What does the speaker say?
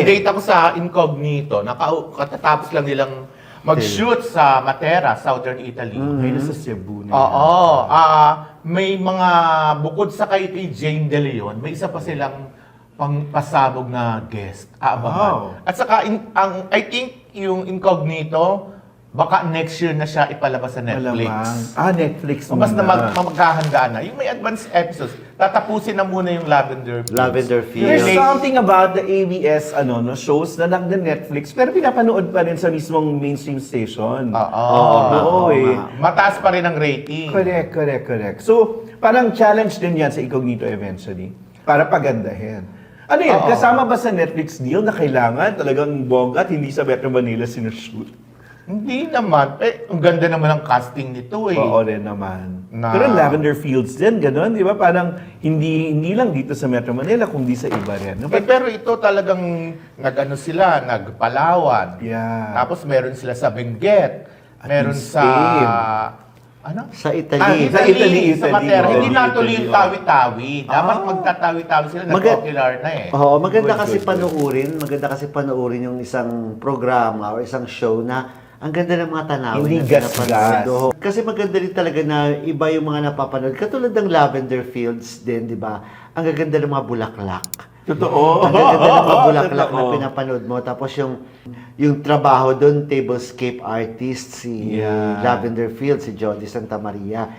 date ako sa Incognito. Katatapos lang nilang mag-shoot sa Matera, Southern Italy. Ngayon sa Cebu na. Oo. May mga, bukod sa kay Jane De Leon, may isa pa silang pasabog na guest. Aabangan. Wow. At saka, I think yung Incognito, baka next year na siya ipalabas sa Netflix. Malamang. Netflix O mas na muna. magkahandaan na. Yung may advanced episodes, tatapusin na muna yung Lavender Fields. Lavender Fields. There's something about the ABS shows na Netflix pero pinapanood pa rin sa mismong mainstream station. Oo, eh. Mataas pa rin ang rating. Correct. So, parang challenge din yan sa Incognito eventually. Para pagandahin. Ano yan? Oo. Kasama ba sa Netflix deal na kailangan talagang bongga at hindi sa Metro Manila sinushoot? Hindi naman. Ang ganda naman ng casting nito eh. Oo rin naman. Na- Pero Lavender Fields din, gano'n, di ba? Parang hindi lang dito sa Metro Manila, kundi sa iba rin. Pero ito talagang nagpalawan. Yeah. Tapos meron sila sa Benguet. At Meron in sa... Spain. Ano? Sa Italy. Sa Italy. Sa Matera. Hindi Italy, natuloy yung tawi-tawi. Dapat Ah. magtatawi-tawi sila. Maga- Nag-popular na eh. Oo, maganda Good, kasi good. panoorin. Maganda kasi panoorin yung isang programa o isang show na ang ganda ng mga tanawin Hindi na gas-gas. pinapanood. Oo. Kasi maganda rin talaga na iba yung mga napapanood. Katulad ng Lavender Fields din, di ba? Ang gaganda ng mga bulaklak. Totoo. Ang gaganda ng mga bulaklak na Totoo. pinapanood mo. Tapos yung trabaho doon, tablescape artist, si Yeah. Lavender Fields, si Jody Santa Maria.